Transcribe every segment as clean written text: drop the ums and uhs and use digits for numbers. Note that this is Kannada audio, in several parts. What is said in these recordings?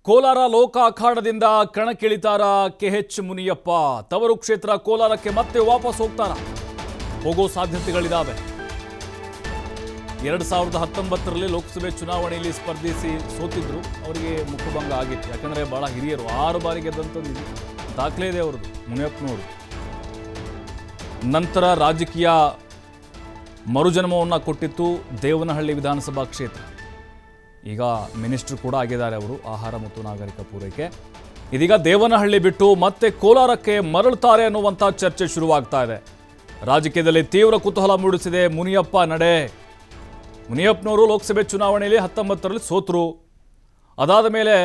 ಕೋಲಾರ ಲೋಕ ಅಖಾಡದಿಂದ ಕಣಕ್ಕಿಳಿತಾರ ಕೆಎಚ್ ಮುನಿಯಪ್ಪ. ತವರು ಕ್ಷೇತ್ರ ಕೋಲಾರಕ್ಕೆ ಮತ್ತೆ ವಾಪಸ್ ಹೋಗೋ ಸಾಧ್ಯತೆಗಳಿದ್ದಾವೆ. 2019ರಲ್ಲಿ ಲೋಕಸಭೆ ಚುನಾವಣೆಯಲ್ಲಿ ಸ್ಪರ್ಧಿಸಿ ಸೋತಿದ್ರು. ಅವರಿಗೆ ಮುಖಭಂಗ ಆಗಿತ್ತು. ಯಾಕಂದರೆ ಬಹಳ ಹಿರಿಯರು, 6 ಬಾರಿ ಗೆದ್ದಂಥದ್ದು ದಾಖಲೆ ಇದೆ ಅವ್ರದ್ದು, ಮುನಿಯಪ್ಪನವರು. ನಂತರ ರಾಜಕೀಯ ಮರುಜನ್ಮವನ್ನು ಕೊಟ್ಟಿತ್ತು ದೇವನಹಳ್ಳಿ ವಿಧಾನಸಭಾ ಕ್ಷೇತ್ರ. ಈಗ ಮಿನಿಸ್ಟರ್ ಕೂಡ ಆಗಿದ್ದಾರೆ ಅವರು, ಆಹಾರ ಮತ್ತು ನಾಗರಿಕ ಪೂರೈಕೆ. ಇದೀಗ ದೇವನಹಳ್ಳಿ ಬಿಟ್ಟು ಮತ್ತೆ ಕೋಲಾರಕ್ಕೆ ಮರಳುತ್ತಾರೆ ಅನ್ನುವಂಥ ಚರ್ಚೆ ಶುರುವಾಗ್ತಾ ಇದೆ. ರಾಜಕೀಯದಲ್ಲಿ ತೀವ್ರ ಕುತೂಹಲ ಮೂಡಿಸಿದೆ ಮುನಿಯಪ್ಪ ನಡೆ. ಮುನಿಯಪ್ಪನವರು ಲೋಕಸಭೆ ಚುನಾವಣೆಯಲ್ಲಿ 19ರಲ್ಲಿ ಸೋತರು. ಅದಾದ ಮೇಲೆ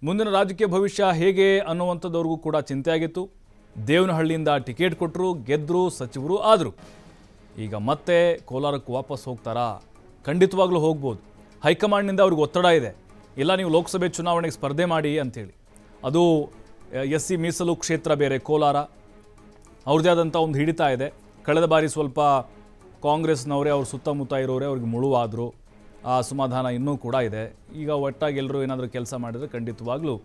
ಮುಂದಿನ ರಾಜಕೀಯ ಭವಿಷ್ಯ ಹೇಗೆ ಅನ್ನುವಂಥದ್ದವ್ರಿಗೂ ಕೂಡ ಚಿಂತೆ ಆಗಿತ್ತು. ದೇವನಹಳ್ಳಿಯಿಂದ ಟಿಕೆಟ್ ಕೊಟ್ಟರು, ಗೆದ್ದರು, ಸಚಿವರು ಆದರು. ಈಗ ಮತ್ತೆ ಕೋಲಾರಕ್ಕೆ ವಾಪಸ್ ಹೋಗ್ತಾರಾ? ಖಂಡಿತವಾಗ್ಲೂ ಹೋಗ್ಬೋದು. ಹೈಕಮಾಂಡ್ನಿಂದ ಅವ್ರಿಗೆ ಒತ್ತಡ ಇದೆ, ಇಲ್ಲ ನೀವು ಲೋಕಸಭೆ ಚುನಾವಣೆಗೆ ಸ್ಪರ್ಧೆ ಮಾಡಿ ಅಂಥೇಳಿ. ಅದು SC ಮೀಸಲು ಕ್ಷೇತ್ರ ಬೇರೆ ಕೋಲಾರ, ಅವ್ರದ್ದೇ ಆದಂಥ ಒಂದು ಹಿಡಿತ ಇದೆ. ಕಳೆದ ಬಾರಿ ಸ್ವಲ್ಪ ಕಾಂಗ್ರೆಸ್ನವರೇ ಅವ್ರ ಸುತ್ತಮುತ್ತ ಇರೋರೇ ಅವ್ರಿಗೆ ಮುಳುವಾದರು. ಆ ಅಸಮಾಧಾನ ಇನ್ನೂ ಕೂಡ ಇದೆ. ಈಗ ಒಟ್ಟಾಗಿ ಎಲ್ಲರೂ ಏನಾದರೂ ಕೆಲಸ ಮಾಡಿದರೆ ಖಂಡಿತವಾಗ್ಲೂ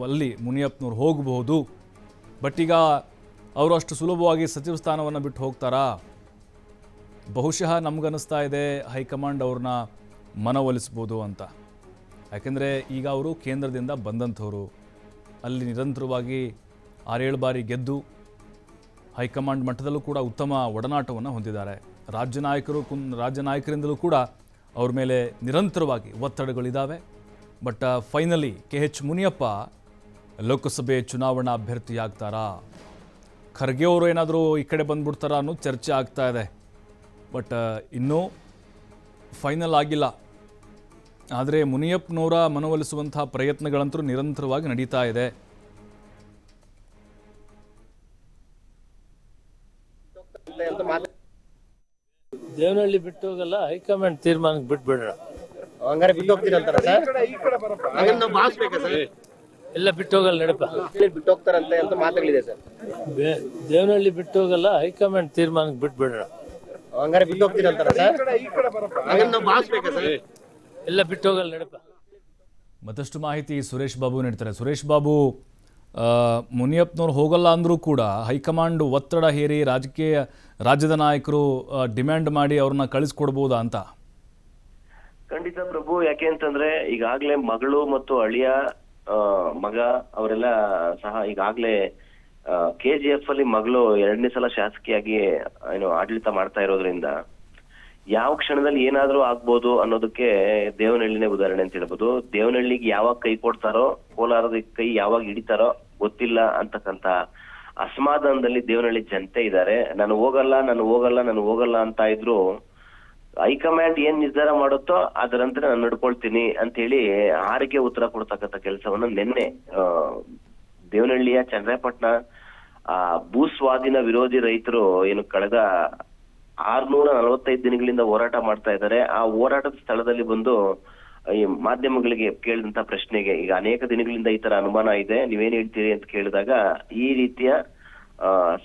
ಅಲ್ಲಿ ಮುನಿಯಪ್ಪನವ್ರು ಹೋಗಬಹುದು. ಬಟ್ ಈಗ ಅವರು ಅಷ್ಟು ಸುಲಭವಾಗಿ ಸಚಿವ ಸ್ಥಾನವನ್ನು ಬಿಟ್ಟು ಹೋಗ್ತಾರಾ? ಬಹುಶಃ ನಮಗನ್ನಿಸ್ತಾ ಇದೆ ಹೈಕಮಾಂಡ್ ಅವ್ರನ್ನ ಮನವೊಲಿಸ್ಬೋದು ಅಂತ. ಯಾಕೆಂದರೆ ಈಗ ಅವರು ಕೇಂದ್ರದಿಂದ ಬಂದಂಥವ್ರು, ಅಲ್ಲಿ ನಿರಂತರವಾಗಿ 6-7 ಬಾರಿ ಗೆದ್ದು ಹೈಕಮಾಂಡ್ ಮಟ್ಟದಲ್ಲೂ ಕೂಡ ಉತ್ತಮ ಒಡನಾಟವನ್ನು ಹೊಂದಿದ್ದಾರೆ. ರಾಜ್ಯ ನಾಯಕರಿಂದಲೂ ಕೂಡ ಅವ್ರ ಮೇಲೆ ನಿರಂತರವಾಗಿ ಒತ್ತಡಗಳಿದ್ದಾವೆ. ಬಟ್ ಫೈನಲಿ ಕೆಎಚ್ ಮುನಿಯಪ್ಪ ಲೋಕಸಭೆ ಚುನಾವಣಾ ಅಭ್ಯರ್ಥಿಯಾಗ್ತಾರಾ? ಖರ್ಗೆ ಅವರು ಏನಾದರೂ ಈ ಕಡೆ ಬಂದ್ಬಿಡ್ತಾರಾ ಅನ್ನೋ ಚರ್ಚೆ ಆಗ್ತಾ ಇದೆ. ಬಟ್ ಇನ್ನೂ ಫೈನಲ್ ಆಗಿಲ್ಲ. ಆದರೆ ಮುನಿಯಪ್ಪನವರ ಮನವೊಲಿಸುವಂತಹ ಪ್ರಯತ್ನಗಳಂತೂ ನಿರಂತರವಾಗಿ ನಡೀತಾ ಇದೆ. ದೇವನಹಳ್ಳಿ ಬಿಟ್ಟು ಹೋಗಲ್ಲ, ಹೈಕಮಾಂಡ್ ತೀರ್ಮಾನಕ್ಕೆ ಬಿಟ್ಬಿಡೋಣ. ಹಂಗಾರೆ ಬಿಟ್ಟು ಹೋಗ್ತೀರಂತಾರ ಸರ್? ಎಲ್ಲ ಬಿಟ್ಟು ಹೋಗಲ್ಲ ನಡಪ, ಬಿಟ್ಟು ಹೋಗ್ತಾರಂತೆ ಅಂತ ಮಾತಾಗಳಿದೆ ಸರ್. ದೇವನಹಳ್ಳಿ ಬಿಟ್ಟು ಹೋಗಲ್ಲ, ಹೈಕಮಾಂಡ್ ತೀರ್ಮಾನಕ್ಕೆ ಬಿಟ್ಬಿಡೋಣ. ಹಂಗಾರೆ ಬಿಟ್ಟು ಹೋಗ್ತೀರಂತಾರ ಸರ್? ಎಲ್ಲ ಬಿಟ್ಟು ಹೋಗಲ್ಲ ನಡಪ. ಮತ್ತಷ್ಟು ಮಾಹಿತಿ ಸುರೇಶ್ ಬಾಬು ನೀಡ್ತಾರೆ. ಸುರೇಶ್ ಬಾಬು, ಮುನಿಯಪ್ಪನವ್ರು ಹೋಗಲ್ಲ ಅಂದರೂ ಕೂಡ ಹೈಕಮಾಂಡ್ ಒತ್ತಡ ಹೇರಿ ರಾಜ್ಯದ ನಾಯಕರು ಡಿಮ್ಯಾಂಡ್ ಮಾಡಿ ಅವ್ರನ್ನ ಕಳಿಸ್ಕೊಡ್ಬೋದಾ ಅಂತ? ಖಂಡಿತ ಪ್ರಭು. ಯಾಕೆ ಅಂತಂದ್ರೆ ಈಗಾಗ್ಲೇ ಮಗಳು ಮತ್ತು ಅಳಿಯ ಮಗ ಅವರೆಲ್ಲ ಸಹ ಈಗಾಗ್ಲೇ KGF ಅಲ್ಲಿ ಮಗಳು 2ನೇ ಸಲ ಶಾಸಕಿಯಾಗಿ ಆಡಳಿತ ಮಾಡ್ತಾ ಇರೋದ್ರಿಂದ ಯಾವ ಕ್ಷಣದಲ್ಲಿ ಏನಾದ್ರೂ ಆಗ್ಬೋದು ಅನ್ನೋದಕ್ಕೆ ದೇವನಹಳ್ಳಿನೇ ಉದಾಹರಣೆ ಅಂತ ಹೇಳ್ಬೋದು. ದೇವನಹಳ್ಳಿಗೆ ಯಾವಾಗ ಕೈ ಕೊಡ್ತಾರೋ, ಕೋಲಾರದ ಕೈ ಯಾವಾಗ ಹಿಡಿತಾರೋ ಗೊತ್ತಿಲ್ಲ ಅಂತಕ್ಕಂತ ಅಸಮಾಧಾನದಲ್ಲಿ ದೇವನಹಳ್ಳಿ ಜನತೆ ಇದ್ದಾರೆ. ನಾನು ಹೋಗಲ್ಲ ಅಂತ ಇದ್ರು ಹೈಕಮಾಂಡ್ ಏನ್ ನಿರ್ಧಾರ ಮಾಡುತ್ತೋ ಅದರಂತೆ ನಾನು ನಡ್ಕೊಳ್ತೀನಿ ಅಂತ ಹೇಳಿ ಆರಕ್ಕೆ ಉತ್ತರ ಕೊಡ್ತಕ್ಕಂಥ ಕೆಲಸವನ್ನ ನಿನ್ನೆ ದೇವನಹಳ್ಳಿಯ ಚನ್ನರಾಯಪಟ್ಟಣ ಭೂ ಸ್ವಾಧೀನ ವಿರೋಧಿ ರೈತರು ಏನು ಕಳೆದ 645 ದಿನಗಳಿಂದ ಹೋರಾಟ ಮಾಡ್ತಾ ಇದ್ದಾರೆ. ಆ ಹೋರಾಟದ ಸ್ಥಳದಲ್ಲಿ ಬಂದು ಈ ಮಾಧ್ಯಮಗಳಿಗೆ ಕೇಳಿದಂತ ಪ್ರಶ್ನೆಗೆ ಈಗ ಅನೇಕ ದಿನಗಳಿಂದ ಈ ತರ ಅನುಮಾನ ಇದೆ, ನೀವೇನ್ ಹೇಳ್ತೀರಿ ಅಂತ ಕೇಳಿದಾಗ ಈ ರೀತಿಯ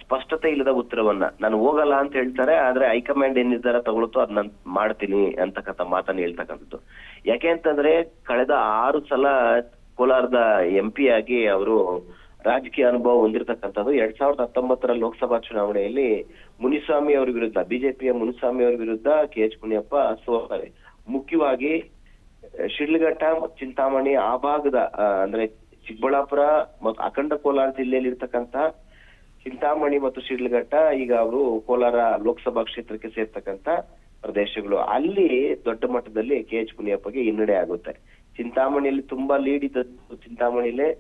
ಸ್ಪಷ್ಟತೆ ಇಲ್ಲದ ಉತ್ತರವನ್ನ, ನಾನು ಹೋಗಲ್ಲ ಅಂತ ಹೇಳ್ತಾರೆ, ಆದ್ರೆ ಹೈಕಮಾಂಡ್ ಏನ್ ನಿರ್ಧಾರ ತಗೊಳುತ್ತೋ ಅದ್ ನಾನು ಮಾಡ್ತೀನಿ ಅಂತಕ್ಕಂಥ ಮಾತನ್ನ ಹೇಳ್ತಕ್ಕಂಥದ್ದು. ಯಾಕೆ ಅಂತಂದ್ರೆ ಕಳೆದ 6 ಸಲ ಕೋಲಾರದ MP ಆಗಿ ಅವರು ರಾಜಕೀಯ ಅನುಭವ ಹೊಂದಿರತಕ್ಕಂಥದ್ದು. 2019ರ ಲೋಕಸಭಾ ಚುನಾವಣೆಯಲ್ಲಿ ಮುನಿಸ್ವಾಮಿ ಅವರ ವಿರುದ್ಧ, ಬಿಜೆಪಿಯ ಮುನಿಸ್ವಾಮಿ ಅವರ ವಿರುದ್ಧ ಕೆಎಚ್ ಮುನಿಯಪ್ಪ ಸೋಲ್ತಾರೆ. ಮುಖ್ಯವಾಗಿ ಶಿಡ್ಲಘಟ್ಟ ಮತ್ತು ಚಿಂತಾಮಣಿ ಆ ಭಾಗದ ಅಂದ್ರೆ ಚಿಕ್ಕಬಳ್ಳಾಪುರ ಮತ್ತು ಅಖಂಡ ಕೋಲಾರ ಜಿಲ್ಲೆಯಲ್ಲಿ ಇರ್ತಕ್ಕಂಥ ಚಿಂತಾಮಣಿ ಮತ್ತು ಶಿಡ್ಲಘಟ್ಟ ಈಗ ಅವರು ಕೋಲಾರ ಲೋಕಸಭಾ ಕ್ಷೇತ್ರಕ್ಕೆ ಸೇರ್ತಕ್ಕಂಥ ಪ್ರದೇಶಗಳು. ಅಲ್ಲಿ ದೊಡ್ಡ ಮಟ್ಟದಲ್ಲಿ ಕೆಎಚ್ ಮುನಿಯಪ್ಪಗೆ ಹಿನ್ನಡೆ ಆಗುತ್ತೆ. ಚಿಂತಾಮಣಿಯಲ್ಲಿ ತುಂಬಾ ಲೀಡ್ ಇದ್ದದ್ದು ಚಿಂತಾಮಣಿಲೇ.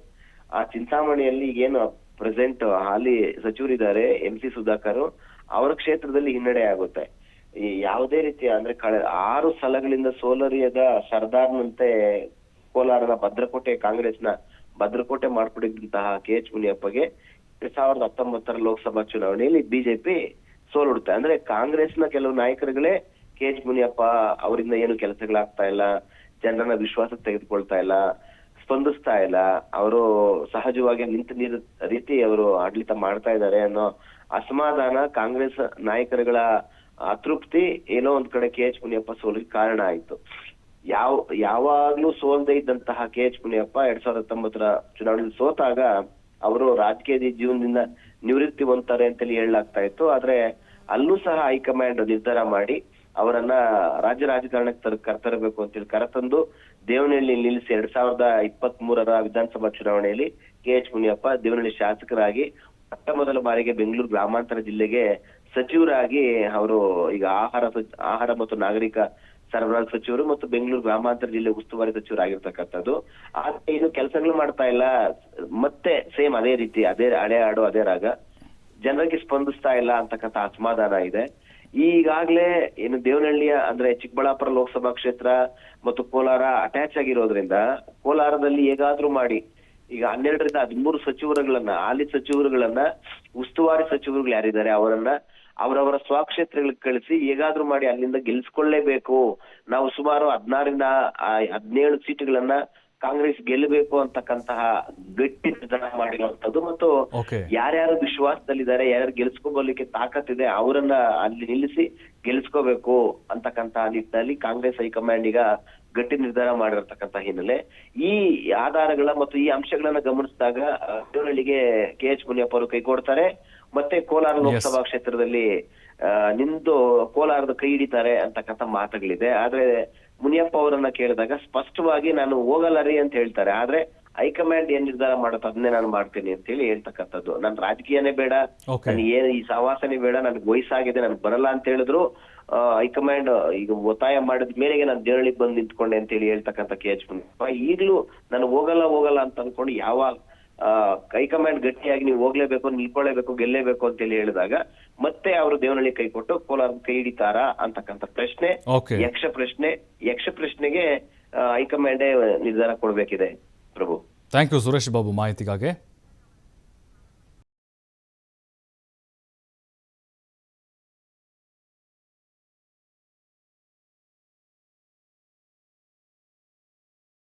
ಆ ಚಿಂತಾಮಣಿಯಲ್ಲಿ ಏನು ಪ್ರೆಸೆಂಟ್ ಹಾಲಿ ಸಚಿವರಿದ್ದಾರೆ MC ಸುಧಾಕರ್, ಅವರ ಕ್ಷೇತ್ರದಲ್ಲಿ ಹಿನ್ನಡೆ ಆಗುತ್ತೆ. ಈ ಯಾವುದೇ ರೀತಿಯ ಅಂದ್ರೆ 6 ಸಲಗಳಿಂದ ಸೋಲರಿಯದ ಸರ್ದಾರ್ನಂತೆ ಕೋಲಾರದ ಭದ್ರಕೋಟೆ, ಕಾಂಗ್ರೆಸ್ನ ಭದ್ರಕೋಟೆ ಮಾಡ್ಕೊಂಡಿದ್ದಂತಹ ಕೆಎಚ್ ಮುನಿಯಪ್ಪಗೆ 2019ರ ಲೋಕಸಭಾ ಚುನಾವಣೆಯಲ್ಲಿ ಬಿಜೆಪಿ ಸೋಲುಡುತ್ತೆ. ಅಂದ್ರೆ ಕಾಂಗ್ರೆಸ್ನ ಕೆಲವು ನಾಯಕರುಗಳೇ ಕೆಎಚ್ ಮುನಿಯಪ್ಪ ಅವರಿಂದ ಏನು ಕೆಲಸಗಳಾಗ್ತಾ ಇಲ್ಲ, ಜನರನ್ನ ವಿಶ್ವಾಸಕ್ಕೆ ತೆಗೆದುಕೊಳ್ತಾ ಇಲ್ಲ, ಸ್ಪಂದಿಸ್ತಾ ಇಲ್ಲ, ಅವರು ಸಹಜವಾಗಿ ನಿಂತ ರೀತಿ ಅವರು ಆಡಳಿತ ಮಾಡ್ತಾ ಇದ್ದಾರೆ ಅನ್ನೋ ಅಸಮಾಧಾನ, ಕಾಂಗ್ರೆಸ್ ನಾಯಕರುಗಳ ಅತೃಪ್ತಿ ಏನೋ ಒಂದ್ ಕಡೆ ಕೆಎಚ್ ಮುನಿಯಪ್ಪ ಸೋಲಿಗೆ ಕಾರಣ ಆಯ್ತು. ಯಾವಾಗ್ಲೂ ಸೋಲ್ದೇ ಇದ್ದಂತಹ KH ಮುನಿಯಪ್ಪ 2019 ಚುನಾವಣೆಯಲ್ಲಿ ಸೋತಾಗ ಅವರು ರಾಜಕೀಯ ಜೀವನದಿಂದ ನಿವೃತ್ತಿ ಹೊಂದ್ತಾರೆ ಅಂತೇಳಿ ಹೇಳಲಾಗ್ತಾ ಇತ್ತು. ಆದ್ರೆ ಅಲ್ಲೂ ಸಹ ಹೈಕಮಾಂಡ್ ನಿರ್ಧಾರ ಮಾಡಿ ಅವರನ್ನ ರಾಜ್ಯ ರಾಜಕಾರಣಕ್ಕೆ ಕರ್ತರಬೇಕು ಅಂತೇಳಿ ಕರೆತಂದು ದೇವನಹಳ್ಳಿ ನಿಲ್ಲಿಸಿ 2023 ವಿಧಾನಸಭಾ ಚುನಾವಣೆಯಲ್ಲಿ KH ಮುನಿಯಪ್ಪ ದೇವನಹಳ್ಳಿ ಶಾಸಕರಾಗಿ ಮೊದಲ ಬಾರಿಗೆ ಬೆಂಗಳೂರು ಗ್ರಾಮಾಂತರ ಜಿಲ್ಲೆಗೆ ಸಚಿವರಾಗಿ ಅವರು ಈಗ ಆಹಾರ ಮತ್ತು ನಾಗರಿಕ ಸರಬರಾಜು ಸಚಿವರು ಮತ್ತು ಬೆಂಗಳೂರು ಗ್ರಾಮಾಂತರ ಜಿಲ್ಲೆ ಉಸ್ತುವಾರಿ ಸಚಿವರಾಗಿರ್ತಕ್ಕಂಥದ್ದು. ಆದ್ರೆ ಏನು ಕೆಲಸಗಳು ಮಾಡ್ತಾ ಇಲ್ಲ, ಮತ್ತೆ ಸೇಮ್ ಅದೇ ರೀತಿ ಅದೇ ಹಳೆ ಹಾಡು ಅದೇ ರಾಗ, ಜನರಿಗೆ ಸ್ಪಂದಿಸ್ತಾ ಇಲ್ಲ ಅಂತಕ್ಕಂಥ ಅಸಮಾಧಾನ ಇದೆ. ಈಗಾಗ್ಲೇ ಏನು ದೇವನಹಳ್ಳಿಯ ಅಂದ್ರೆ ಚಿಕ್ಕಬಳ್ಳಾಪುರ ಲೋಕಸಭಾ ಕ್ಷೇತ್ರ ಮತ್ತು ಕೋಲಾರ ಅಟ್ಯಾಚ್ ಆಗಿರೋದ್ರಿಂದ ಕೋಲಾರದಲ್ಲಿ ಹೇಗಾದ್ರೂ ಮಾಡಿ ಈಗ 12ರಿಂದ 13 ಸಚಿವರುಗಳನ್ನ ಹಾಲಿ ಸಚಿವರುಗಳನ್ನ ಉಸ್ತುವಾರಿ ಸಚಿವರುಗಳು ಯಾರಿದ್ದಾರೆ ಅವರನ್ನ ಅವರವರ ಸ್ವಕ್ಷೇತ್ರಗಳಿಗೆ ಕಳಿಸಿ ಹೇಗಾದ್ರೂ ಮಾಡಿ ಅಲ್ಲಿಂದ ಗೆಲ್ಸ್ಕೊಳ್ಳೇಬೇಕು. ನಾವು ಸುಮಾರು 16ರಿಂದ 17 ಸೀಟುಗಳನ್ನ ಕಾಂಗ್ರೆಸ್ ಗೆಲ್ಲಬೇಕು ಅಂತಕ್ಕಂತಹ ಗಟ್ಟಿ ನಿರ್ಧಾರ ಮಾಡಿರುವಂತದ್ದು ಮತ್ತು ಯಾರ್ಯಾರು ವಿಶ್ವಾಸದಲ್ಲಿದ್ದಾರೆ, ಯಾರ್ಯಾರು ಗೆಲ್ಸ್ಕೊಬರ್ಲಿಕ್ಕೆ ತಾಕತ್ತಿದೆ ಅವರನ್ನ ಅಲ್ಲಿ ನಿಲ್ಲಿಸಿ ಗೆಲ್ಸ್ಕೋಬೇಕು ಅಂತಕ್ಕಂತಹ ನಿಟ್ಟಿನಲ್ಲಿ ಕಾಂಗ್ರೆಸ್ ಹೈಕಮಾಂಡ್ ಈಗ ಗಟ್ಟಿ ನಿರ್ಧಾರ ಮಾಡಿರತಕ್ಕಂತ ಹಿನ್ನೆಲೆ ಈ ಆಧಾರಗಳ ಮತ್ತು ಈ ಅಂಶಗಳನ್ನ ಗಮನಿಸಿದಾಗ ದೇವನಹಳ್ಳಿಗೆ KH ಮುನಿಯಪ್ಪ ಅವರು ಕೈ ಕೊಡ್ತಾರೆ. ಮತ್ತೆ ಕೋಲಾರ ಲೋಕಸಭಾ ಕ್ಷೇತ್ರದಲ್ಲಿ ನಿಂತು ಕೋಲಾರದ ಕೈ ಹಿಡಿತಾರೆ ಅಂತಕ್ಕಂಥ ಮಾತುಗಳಿದೆ. ಆದ್ರೆ ಮುನಿಯಪ್ಪ ಅವರನ್ನ ಕೇಳಿದಾಗ ಸ್ಪಷ್ಟವಾಗಿ ನಾನು ಹೋಗಲ್ಲ ರೀ ಅಂತ ಹೇಳ್ತಾರೆ. ಆದ್ರೆ ಹೈಕಮಾಂಡ್ ಏನ್ ನಿರ್ಧಾರ ಮಾಡುತ್ತೋ ಅದನ್ನೇ ನಾನು ಮಾಡ್ತೀನಿ ಅಂತ ಹೇಳಿ ಹೇಳ್ತಕ್ಕಂಥದ್ದು. ನನ್ ರಾಜಕೀಯನೇ ಬೇಡ, ನನ್ ಏನ್ ಈ ಸಹವಾಸನೇ ಬೇಡ, ನನ್ಗೆ ವಯಸ್ಸಾಗಿದೆ, ನನ್ಗೆ ಬರಲ್ಲ ಅಂತ ಹೇಳಿದ್ರು ಹೈಕಮಾಂಡ್ ಈಗ ಒತ್ತಾಯ ಮಾಡಿದ ಮೇಲೆಗೆ ನಾನು ದೇವನಹಳ್ಳಿಗೆ ಬಂದು ನಿಂತ್ಕೊಂಡೆ ಅಂತ ಹೇಳಿ ಹೇಳ್ತಕ್ಕಂಥ KH ಮುನಿಯಪ್ಪ ಈಗ್ಲೂ ನಾನು ಹೋಗಲ್ಲ ಅಂತ ಅನ್ಕೊಂಡು ಯಾವಾಗ ಹೈಕಮಾಂಡ್ ಗಟ್ಟಿಯಾಗಿ ನೀವು ಹೋಗ್ಲೇಬೇಕು, ನಿಲ್ಕೊಳ್ಳೇಬೇಕು, ಗೆಲ್ಲೇಬೇಕು ಅಂತ ಹೇಳಿ ಹೇಳಿದಾಗ ಮತ್ತೆ ಅವರು ದೇವನಹಳ್ಳಿ ಕೈ ಕೊಟ್ಟು ಕೋಲಾರ ಕೈ ಹಿಡಿತಾರಾ ಅಂತಕ್ಕಂಥ ಪ್ರಶ್ನೆ ಯಕ್ಷ ಪ್ರಶ್ನೆಗೆ ಹೈಕಮಾಂಡೇ ನಿರ್ಧಾರ ಕೊಡ್ಬೇಕಿದೆ ಪ್ರಭು. ಥ್ಯಾಂಕ್ ಯು ಸುರೇಶ್ ಬಾಬು ಮಾಹಿತಿಗಾಗಿ.